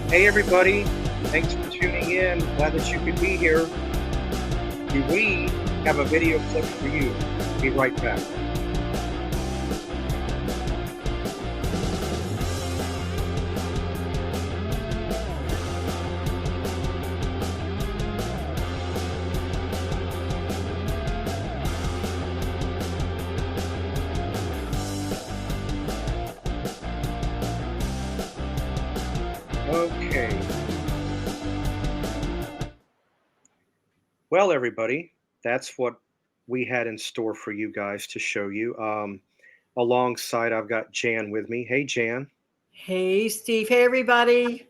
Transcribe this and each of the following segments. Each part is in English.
Hey, everybody. Thanks for tuning in. Glad that you could be here. We have a video clip for you. Be right back. Okay. Well, everybody, that's what we had in store for you guys to show you. Alongside, I've got Jan with me. Hey, Jan. Hey, Steve. Hey, everybody.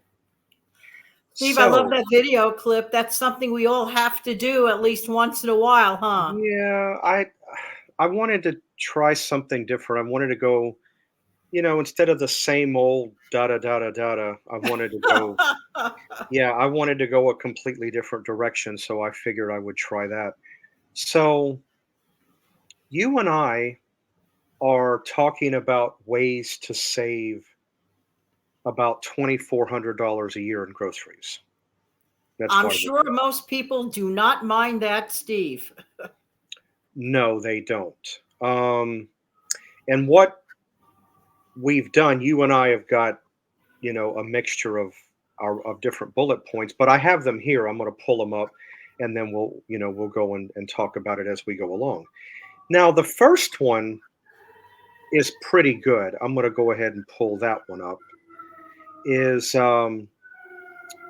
Steve, I love So, that video clip. That's something we all have to do at least once in a while, huh? yeah, I wanted to try something different. I wanted to go, instead of the same old da da da da da da, I wanted to go. Yeah, I wanted to go a completely different direction, so I figured I would try that. So, you and I are talking about ways to save about $2,400 a year in groceries. That's I'm why we're sure here. most people do not mind that, Steve. No, they don't. And what we've done, you and I have got, a mixture of different bullet points, but I have them here. I'm going to pull them up and then we'll go and talk about it as we go along. Now, the first one is pretty good. I'm going to go ahead and pull that one up. Is when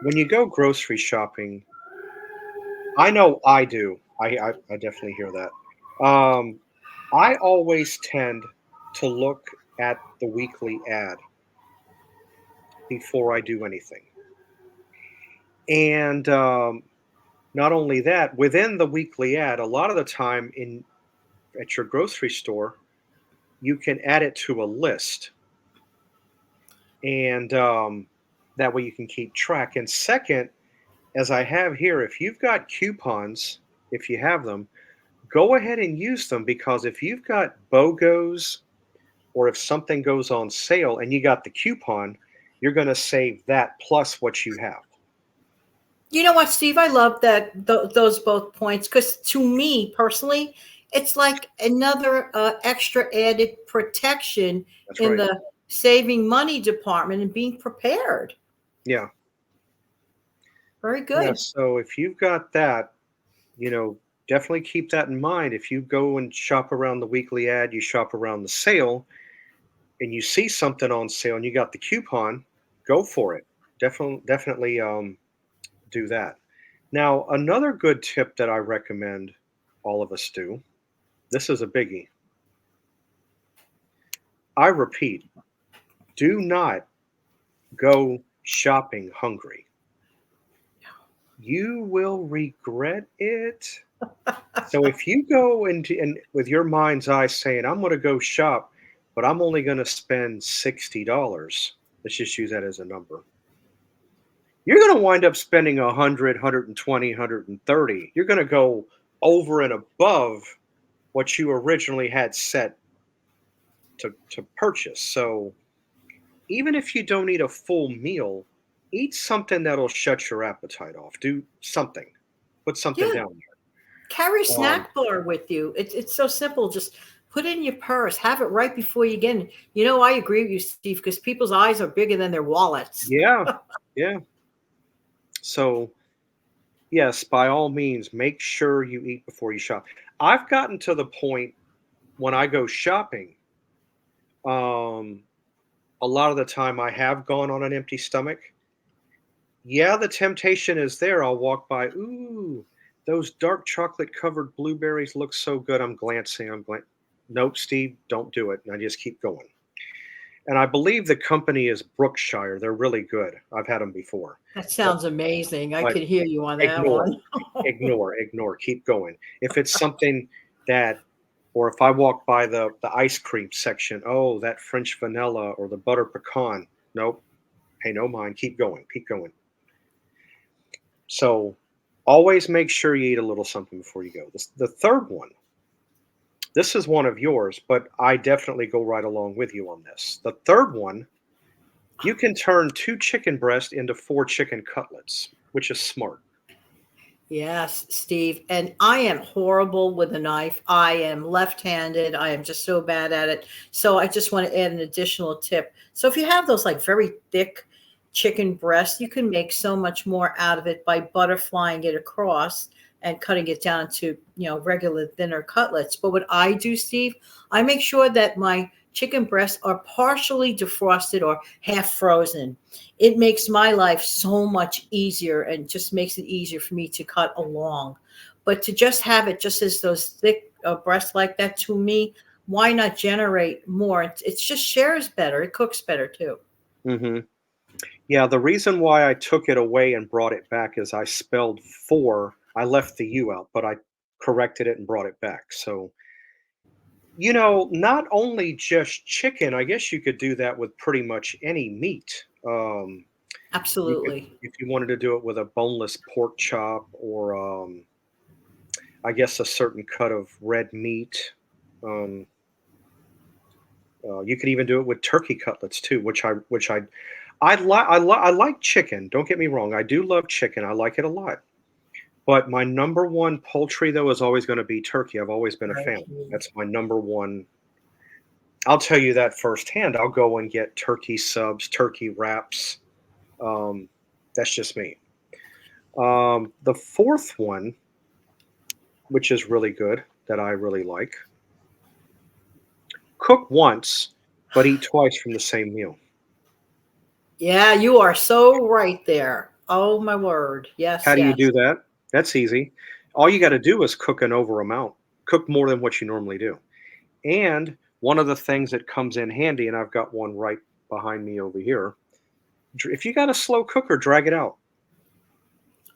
you go grocery shopping, I know I do. I definitely hear that. I always tend to look at the weekly ad before I do anything. And not only that, within the weekly ad, a lot of the time in at your grocery store, you can add it to a list, and that way you can keep track. And second, as I have here, if you've got coupons, if you have them, go ahead and use them because if you've got BOGOs or if something goes on sale and you got the coupon, you're going to save that plus what you have. You know what, Steve? I love those both points because to me personally, it's like another extra added protection That's in right. the saving money department and being prepared. Yeah. Very Yeah. good. So if you've got that, you know, definitely keep that in mind. If you go and shop around the weekly ad, you shop around the sale, and you see something on sale and you got the coupon, go for it. Definitely do that. Now, another good tip that I recommend all of us do. This is a biggie. I repeat, do not go shopping hungry. You will regret it. So if you go into and with your mind's eye saying, I'm going to go shop, but I'm only going to spend $60. Let's just use that as a number. You're going to wind up spending 100, 120, 130. You're going to go over and above what you originally had set to purchase. So even if you don't eat a full meal, eat something that'll shut your appetite off. Do something. Put something Yeah, down carry a there. snack bar with you. It's so simple. Just put it in your purse. Have it right before you get in. You know, I agree with you, Steve, because people's eyes are bigger than their wallets. Yeah, yeah. So yes, by all means, make sure you eat before you shop. I've gotten to the point when I go shopping, um, a lot of the time I have gone on an empty stomach. Yeah, the temptation is there. I'll walk by, ooh, those dark chocolate covered blueberries look so good. I'm glancing. Nope, Steve, don't do it. And I just keep going. And I believe the company is Brookshire. They're really good. I've had them before. That But sounds amazing. I but could hear you on that ignore, one. ignore, keep going. If it's something that or if I walk by the ice cream section, oh, that French vanilla or the butter pecan. Nope, pay no mind. Keep going, keep going. So always make sure you eat a little something before you go. The third one, this is one of yours, but I definitely go right along with you on this. The third one You can turn 2 chicken breasts into 4 chicken cutlets, which is smart. Yes, Steve. And I am horrible with a knife. I am left handed. I am just so bad at it. So I just want to add an additional tip. So if you have those like very thick chicken breasts, you can make so much more out of it by butterflying it across and cutting it down to, regular thinner cutlets. But what I do, Steve, I make sure that my chicken breasts are partially defrosted or half frozen. It makes my life so much easier and just makes it easier for me to cut along. But to just have it just as those thick breasts like that, to me, why not generate more? It's just shares better. It cooks better too. Mhm. Yeah, the reason why I took it away and brought it back is I spelled 4. I left the U out, but I corrected it and brought it back. So, not only just chicken, I guess you could do that with pretty much any meat. You could, Absolutely. if you wanted to do it with a boneless pork chop or, I guess, a certain cut of red meat. Um, you could even do it with turkey cutlets too, I like chicken. Don't get me wrong. I do love chicken. I like it a lot. But my number one poultry though is always going to be turkey. I've always been a fan. Turkey. That's my number one. I'll tell you that firsthand. I'll go and get turkey subs, turkey wraps. Um, that's just me. The fourth one, which is really good, that I really like, cook once, but eat twice from the same meal. Yeah, you are so right there. Oh my word. Yes, How do you yes. do that? That's easy. All you got to do is cook an over amount. Cook more than what you normally do. And one of the things that comes in handy, and I've got one right behind me over here. If you got a slow cooker, drag it out.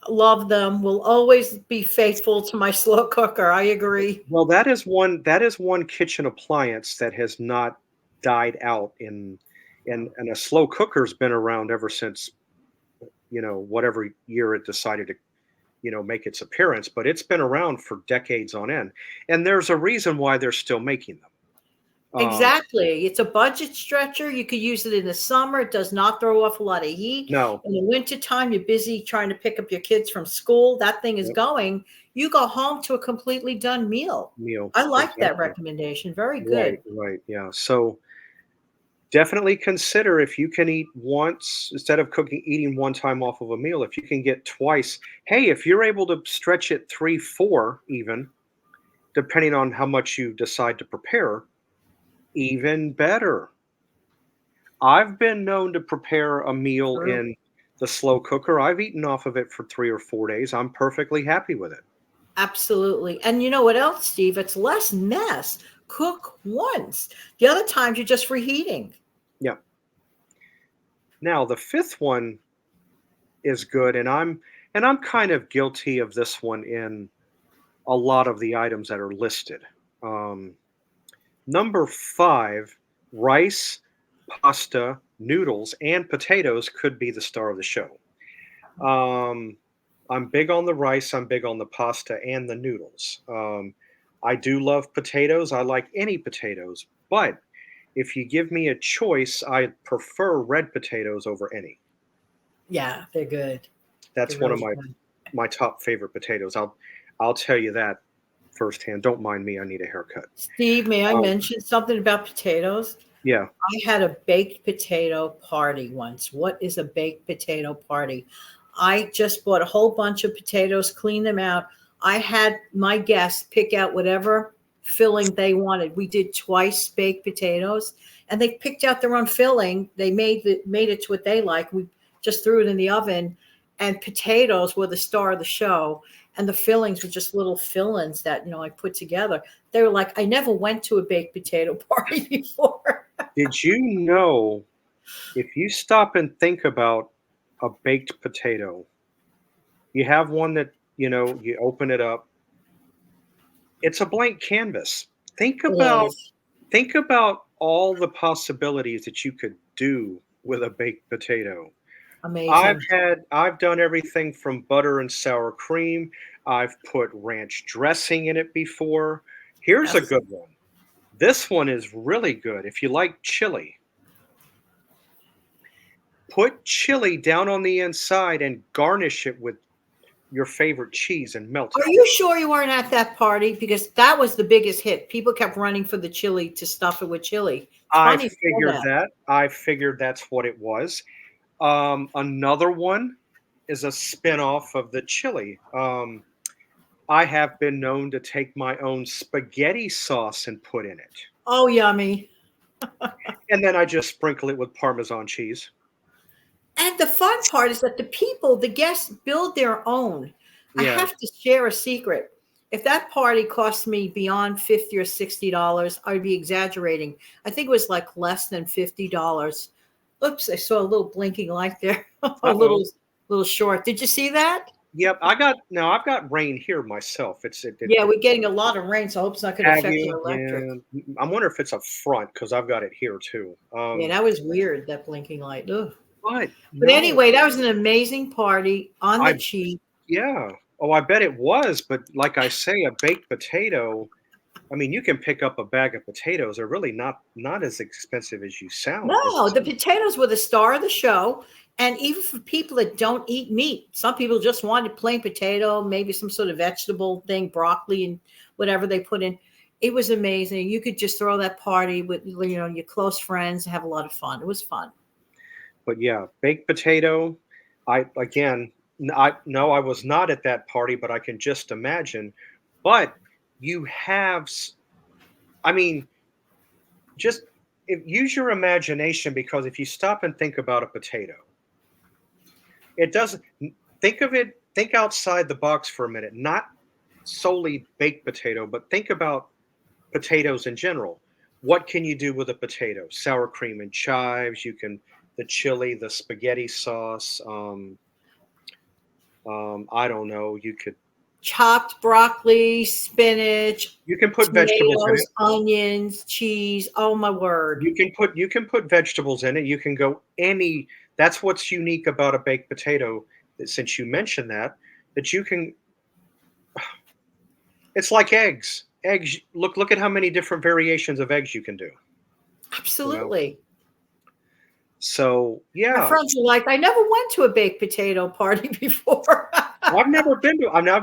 Love them. Will always be faithful to my slow cooker. I agree. Well, that is one kitchen appliance that has not died out and a slow cooker's been around ever since, whatever year it decided to, make its appearance, but it's been around for decades on end. And there's a reason why they're still making them. Exactly. It's a budget stretcher. You could use it in the summer. It does not throw off a lot of heat. No. In the wintertime, you're busy trying to pick up your kids from school. That thing is Yep, going. You go home to a completely done meal. meal, I like that exactly. recommendation. Very Right, good. right, yeah. So definitely consider if you can eat once instead of eating one time off of a meal, if you can get twice. Hey, if you're able to stretch it 3, 4 even, depending on how much you decide to prepare, even better. I've been known to prepare a meal True. in the slow cooker. I've eaten off of it for 3 or 4 days. I'm perfectly happy with it. Absolutely. And you know what else, Steve? It's less mess. Cook once. The other times you're just reheating. Yeah. Now the 5th one is good, and I'm kind of guilty of this one in a lot of the items that are listed. Um, Number 5, rice, pasta, noodles, and potatoes could be the star of the show. Um, I'm big on the rice, I'm big on the pasta and the noodles. I do love potatoes. I like any potatoes, but if you give me a choice, I prefer red potatoes over any. Yeah, they're good. They're That's one of really my good. my top favorite potatoes. I'll tell you that firsthand. Don't mind me. I need a haircut. Steve, may I Um, mention something about potatoes? yeah. I had a baked potato party once. What is a baked potato party? I just bought a whole bunch of potatoes, cleaned them out. I had my guests pick out whatever filling they wanted. We did twice baked potatoes, and they picked out their own filling. They made it to what they like. We just threw it in the oven, and potatoes were the star of the show. And the fillings were just little fillings that I put together. They were like, I never went to a baked potato party before. Did you know if you stop and think about a baked potato, you have one that, you open it up, it's a blank canvas. Think It about is think about all the possibilities that you could do with a baked potato. amazing. I've done everything from butter and sour cream. I've put ranch dressing in it before. Here's a Yes. good one. This one is really good if you like chili. Put chili down on the inside and garnish it with your favorite cheese and melt Are it. you sure you weren't at that party? Because that was the biggest hit. People kept running for the chili to stuff it with chili. It's I funny you said figured that. that. I figured that's what it was. Another one is a spin-off of the chili. I have been known to take my own spaghetti sauce and put in it. Oh, yummy. And then I just sprinkle it with Parmesan cheese. And the fun part is that the people, the guests, build their own. I Yeah. have to share a secret. If that party cost me beyond 50 or $60, I'd be exaggerating. I think it was like less than $50. Oops, I saw a little blinking light there. A Uh-oh. little short. Did you see that? Yep, I've got rain here myself. Yeah, we're getting a lot of rain, so I hope it's not going to Have affect you? your electric. Yeah. I wonder if it's a front because I've got it here too. Yeah, that was weird, that blinking light. Ugh. But But no, anyway, that was an amazing party on the I cheap. yeah. Oh, I bet it was, but like I say, a baked potato, I mean, you can pick up a bag of potatoes. They're really not as expensive as you sound. No, the potatoes were the star of the show. And even for people that don't eat meat, some people just wanted plain potato, maybe some sort of vegetable thing, broccoli and whatever they put in. It was amazing. You could just throw that party with your close friends and have a lot of fun. It was fun. But yeah, baked potato. I again, I no, I was not at that party, but I can just imagine. But you have, I mean, just use your imagination because if you stop and think about a potato, it doesn't. Think of it. Think outside the box for a minute. Not solely baked potato, but think about potatoes in general. What can you do with a potato? Sour cream and chives. You can the chili, the spaghetti sauce. I don't know. Chopped broccoli, spinach, You can put vegetables in tomatoes, it. onions, cheese. Oh my word. You can put vegetables in it. You can go any. That's what's unique about a baked potato. That since you mentioned that, that you can. It's like eggs. Eggs. Look at how many different variations of eggs you can do. You know. Absolutely. So My yeah, friends are like, I never went to a baked potato party before. I've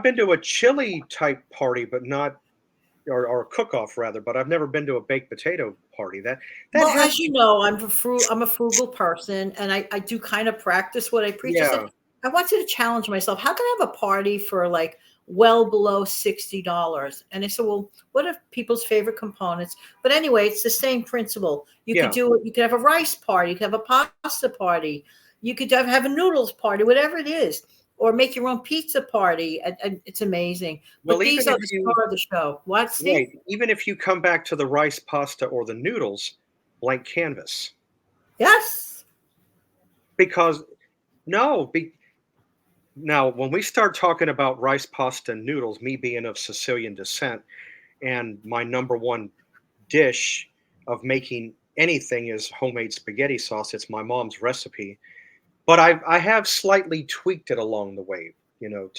been to a chili type party, but not or a cook off rather. But I've never been to a baked potato party. That Well, has as you know, I'm a frugal person, and I do kind of practice what I preach. I said, yeah I wanted to challenge myself. How can I have a party for like well below $60? And I said, well, what are people's favorite components? But anyway, it's the same principle. You could yeah. do it. You could have a rice party. You could have a pasta party. You could have a noodles party, whatever it is, or make your own pizza party. And it's amazing. But Well, these even are if the you star of the show. What, Steve? right, even if you come back to the rice, pasta, or the noodles, blank canvas. Yes. Because no, now when we start talking about rice, pasta, and noodles, me being of Sicilian descent, and my number one dish of making anything is homemade spaghetti sauce. It's my mom's recipe, but I have slightly tweaked it along the way, to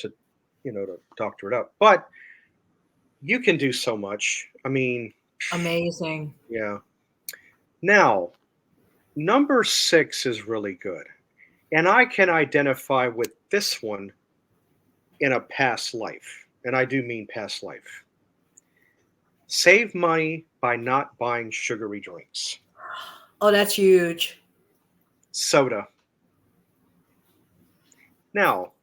doctor it up. But you can do so much. I mean, Amazing. yeah. Now, number 6 is really good, and I can identify with this one in a past life, and I do mean past life. Save money by not buying sugary drinks. Oh, that's huge. Soda. Now,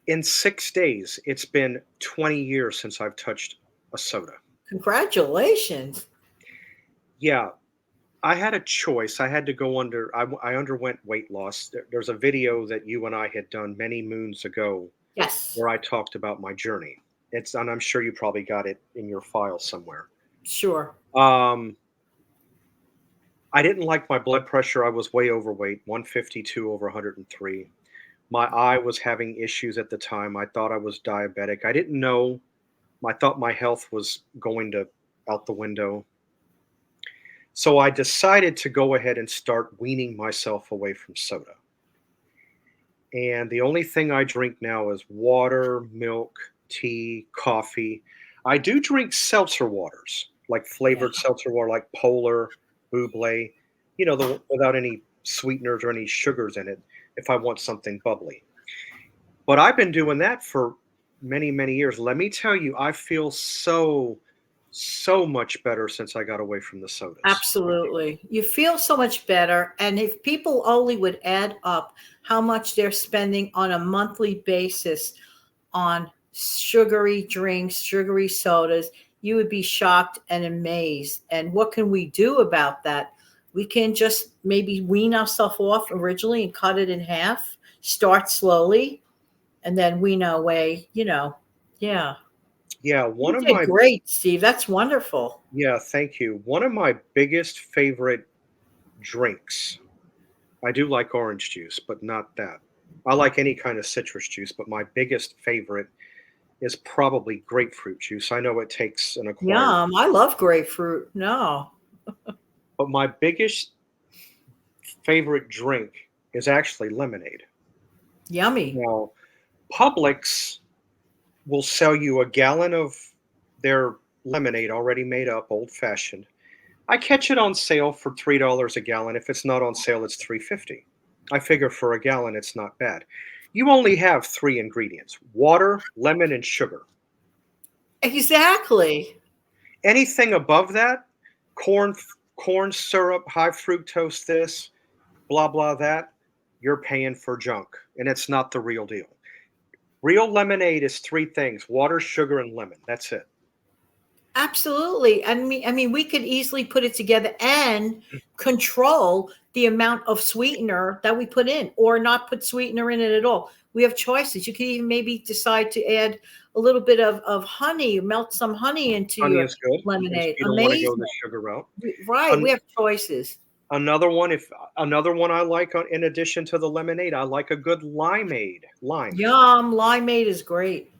in 6 days, it's been 20 years since I've touched a soda. Congratulations. Yeah, I had a choice. I had to go I underwent weight loss. There's a video that you and I had done many moons ago Yes, where I talked about my journey. And I'm sure you probably got it in your file somewhere. sure. Um, I didn't like my blood pressure. I was way overweight, 152 over 103. My eye was having issues at the time. I thought I was diabetic. I didn't know. I thought my health was going to out the window. So I decided to go ahead and start weaning myself away from soda. And the only thing I drink now is water, milk, tea, coffee. I do drink seltzer waters, like Yeah. flavored seltzer water, like Polar, Buble, the without any. sweeteners or any sugars in it if I want something bubbly. But I've been doing that for many, many years. Let me tell you, I feel so much better since I got away from the sodas. I do. Absolutely. You feel so much better. And if people only would add up how much they're spending on a monthly basis on sugary drinks, sugary sodas, you would be shocked and amazed. And what can we do about that? We can just maybe wean ourselves off originally and cut it in half, start slowly, and then wean our way. Yeah. Yeah, You one of did my great, Steve. That's wonderful. yeah, thank you. One of my biggest favorite drinks. I do like orange juice, but not that. I like any kind of citrus juice, but my biggest favorite is probably grapefruit juice. I know it takes an acquired, Yum. I love grapefruit. No. but my biggest favorite drink is actually lemonade. Yummy. Now, Publix will sell you a gallon of their lemonade already made up, old fashioned. I catch it on sale for $3 a gallon. If it's not on sale, it's 3.50. I figure for a gallon, it's not bad. You only have three ingredients: water, lemon, and sugar. Exactly. Anything above that, corn, corn syrup, high fructose, this, blah, blah, that, you're paying for junk. And it's not the real deal. Real lemonade is three things: water, sugar, and lemon. That's it. Absolutely. I mean, we could easily put it together and control the amount of sweetener that we put in, or not put sweetener in it at all. We have choices. You could even maybe decide to add a little bit of honey, melt some honey into Honey your is good if lemonade. you don't want to go Amazing. the sugar route. Right. We An- have choices. Another one, if another one I like in addition to the lemonade, I like a good limeade. Lime. Yum. Limeade is great.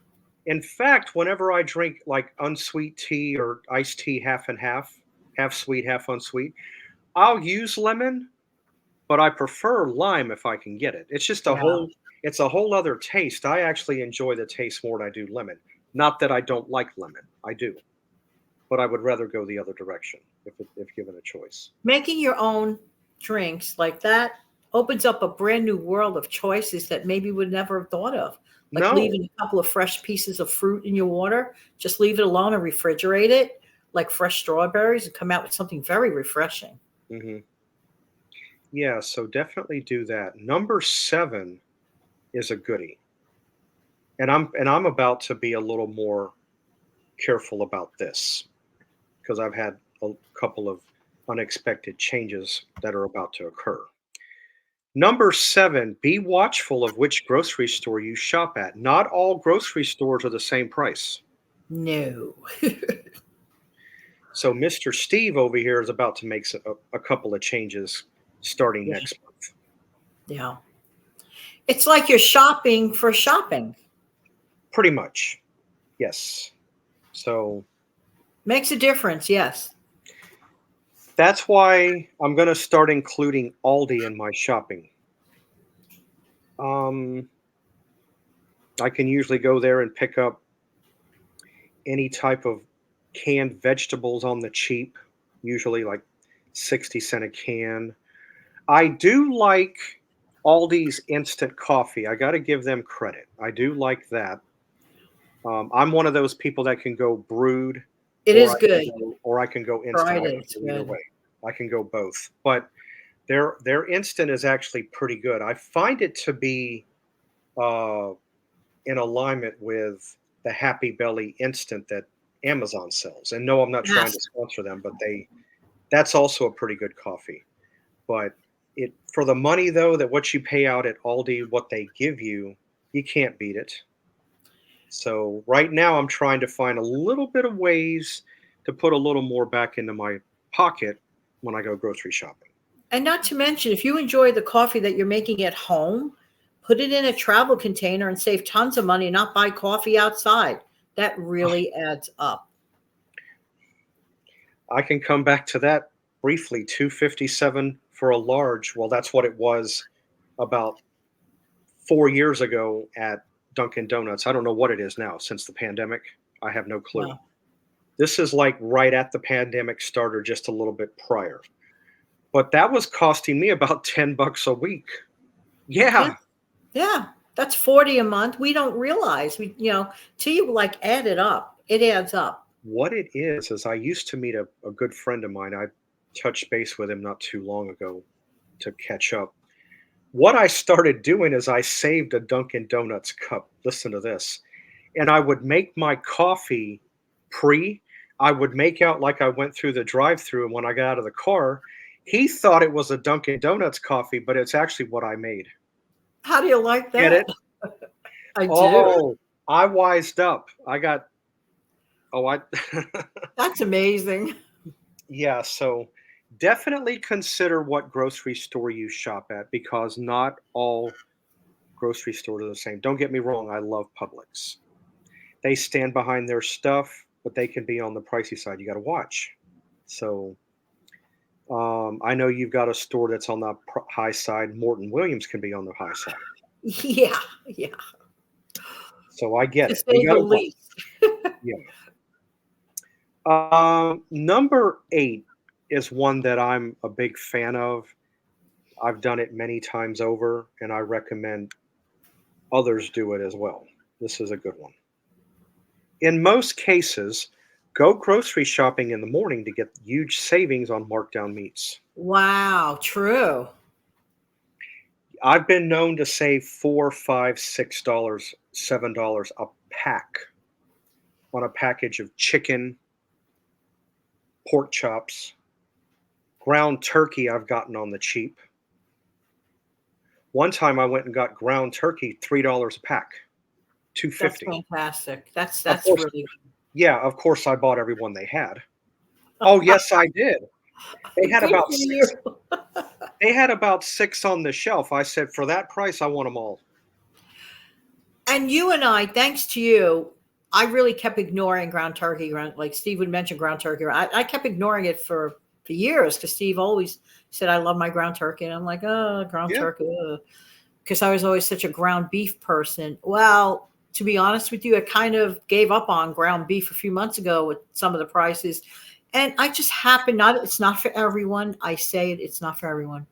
In fact, whenever I drink like unsweet tea or iced tea half and half, half sweet, half unsweet, I'll use lemon, but I prefer lime if I can get it. Yeah. It's a whole other taste. I actually enjoy the taste more than I do lemon. Not that I don't like lemon. I do, but I would rather go the other direction if given a choice. Making your own drinks like that opens up a brand new world of choices that maybe would never have thought of. Like No. leaving a couple of fresh pieces of fruit in your water, just leave it alone and refrigerate it, like fresh strawberries, and come out with something very refreshing. Hmm. Yeah, so definitely do that. Number 7 is a goodie. And I'm about to be a little more careful about this because I've had a couple of unexpected changes that are about to occur. Number 7, be watchful of which grocery store you shop at. Not all grocery stores are the same price. No. So Mr. Steve over here is about to make a couple of changes starting Yeah. next month. Yeah. It's like you're shopping for shopping. Pretty much. Yes. So Makes a difference. Yes. that's why I'm going to start including Aldi in my shopping. Um, I can usually go there and pick up any type of canned vegetables on the cheap, usually like 60 cent a can. I do like Aldi's instant coffee. I got to give them credit. I do like that. I'm one of those people that can go brewed, It is good. or I can go instant. Tried I it. can It's go either good. way. I can go both. But their instant is actually pretty good. I find it to be uh, in alignment with the Happy Belly instant that Amazon sells. And no, I'm not trying Yes. to sponsor them, but that's also a pretty good coffee. But it for the money though, that what you pay out at Aldi, what they give you, you can't beat it. So right now I'm trying to find a little bit of ways to put a little more back into my pocket when I go grocery shopping. And not to mention, if you enjoy the coffee that you're making at home, put it in a travel container and save tons of money and not buy coffee outside. That really adds up. I can come back to that briefly. 257 for a large. Well, that's what it was about 4 years ago at Dunkin' Donuts. I don't know what it is now since the pandemic. I have no clue. Yeah. This is like right at the pandemic starter, just a little bit prior. but that was costing me about 10 bucks a week. Yeah, Yeah. yeah. That's 40 a month. We don't realize till you like add it up, it adds up. What it is I used to meet a good friend of mine. I touched base with him not too long ago to catch up. What I started doing is I saved a Dunkin' Donuts cup. Listen to this. And I would make my coffee pre. I would make out like I went through the drive-through, and when I got out of the car, he thought it was a Dunkin' Donuts coffee, but it's actually what I made. How do you like Get that? it? I do. Oh, I wised up. I got oh, I That's amazing. yeah, so definitely consider what grocery store you shop at because not all grocery stores are the same. Don't get me wrong, I love Publix. They stand behind their stuff, but they can be on the pricey side. You got to watch. So I know you've got a store that's on the high side. Morton Williams can be on the high side. Yeah, yeah. So I get To it. You say got the to watch. least. Yeah. Number 8 is one that I'm a big fan of. I've done it many times over, and I recommend others do it as well. This is a good one. In most cases, go grocery shopping in the morning to get huge savings on markdown meats. Wow, true. I've been known to save 4, 5, $6, $7 a pack on a package of chicken, pork chops, ground turkey I've gotten on the cheap. One time I went and got ground turkey, $3 a pack, That's 250. fantastic. That's Of that's course, really yeah, of course I bought every one they had. Oh, yes, I did. They had good about for you. 6 they had about 6 on the shelf. I said, "For that price, I want them all." And you and I, thanks to you, I really kept ignoring ground turkey. Like Steve would mention ground turkey. I kept ignoring it for years because Steve always said, I love my ground turkey. And I'm like, oh, ground Yeah, turkey. Because I was always such a ground beef person. Well, to be honest with you, I kind of gave up on ground beef a few months ago with some of the prices. And I just happened not, it's not for everyone. I say it, it's not for everyone,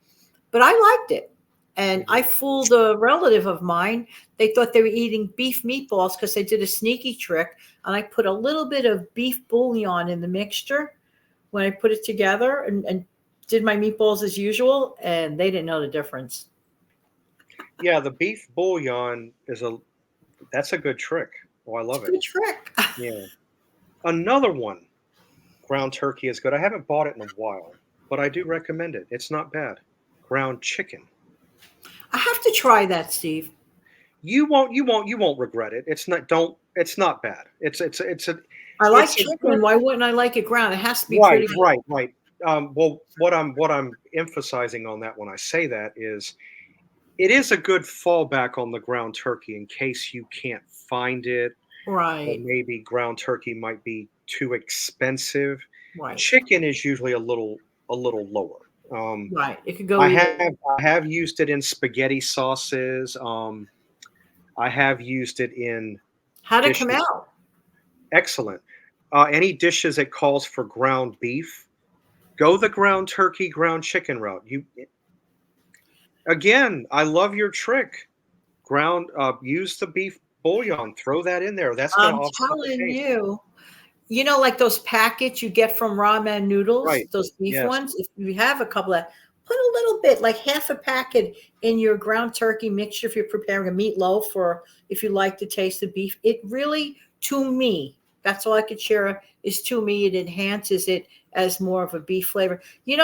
but I liked it. And I mhm. fooled a relative of mine. They thought they were eating beef meatballs because they did a sneaky trick. And I put a little bit of beef bouillon in the mixture when I put it together and did my meatballs as usual. And they didn't know the difference. Yeah, the beef bouillon is a that's a good trick. Oh, I It's love a it. good trick. Yeah. Another one, ground turkey is good. I haven't bought it in a while, but I do recommend it. It's not bad. Ground chicken. I have to try that, Steve. You won't regret it. It's not bad. I like It's a good chicken. Why wouldn't I like it ground? It has to be right, pretty good. right, right. Well, what I'm emphasizing on that when I say that is it is a good fallback on the ground turkey in case you can't find it or Right, maybe ground turkey might be too expensive. right, Chicken is usually a little lower. Um, right. It could go I either. have I have used it in spaghetti sauces. I have used it in How'd it come dishes. out? Excellent. Any dishes that calls for ground beef, go the ground turkey, ground chicken route. You again, I love your trick. Use the beef bouillon. Throw that in there. That's going to I'm offset the telling taste. you. Like those packets you get from ramen noodles, Right. those beef Yes. ones. If you have a couple of, put a little bit, like half a packet in your ground turkey mixture if you're preparing a meatloaf or if you like the taste of beef. It really, to me, that's all I could share is to me, it enhances it as more of a beef flavor.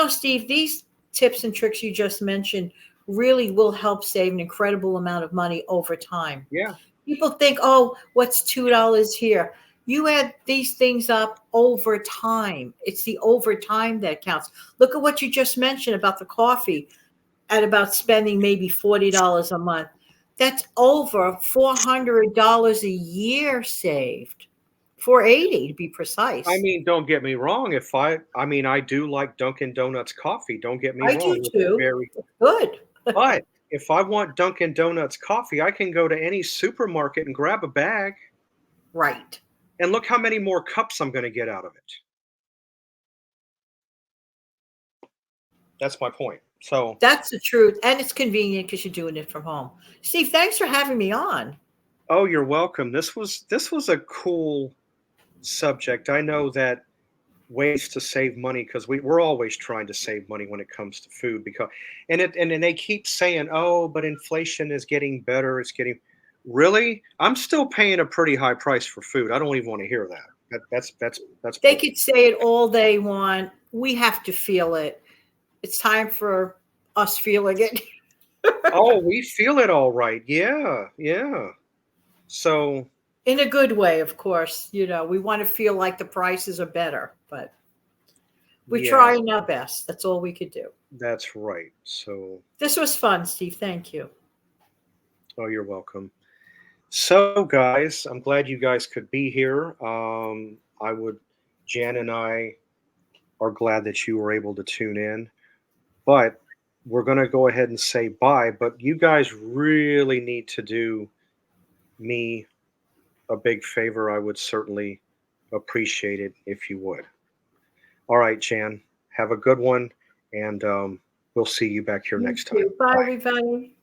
Steve, these tips and tricks you just mentioned really will help save an incredible amount of money over time. Yeah. People think, oh, what's $2 here? You add these things up over time. It's the overtime that counts. Look at what you just mentioned about the coffee at about spending maybe $40 a month. That's over $400 a year saved. 480 to be I precise. mean, don't get me wrong. I mean, I do like Dunkin' Donuts coffee. Don't get me I do wrong. It's too. very, Good. but if I want Dunkin' Donuts coffee, I can go to any supermarket and grab a bag Right. and look how many more cups I'm going to get out of it. That's my point. So, That's the truth, and it's convenient because you're doing it from home. Steve, thanks for having me on. oh, you're welcome. This was a cool subject. I know that ways to save money because we're always trying to save money when it comes to food because and they keep saying, oh, but inflation is getting better, it's getting really, I'm still paying a pretty high price for food. I don't even want to hear that. That's They bull. could say it all they want. We have to feel it. It's time for us feeling it. Oh, we feel it all right. Yeah, yeah. So In a good way, of course. We want to feel like the prices are better, but we're yeah, trying our best. That's all we could do. that's right. So, This was fun, Steve. Thank you. oh, you're welcome. So, guys, I'm glad you guys could be here. I would, Jan and I are glad that you were able to tune in. But we're going to go ahead and say bye. But you guys really need to do me a big favor. I would certainly appreciate it if you would. All right, Jan, have a good one. And we'll see you back here You next time. too. Bye, Bye. everybody.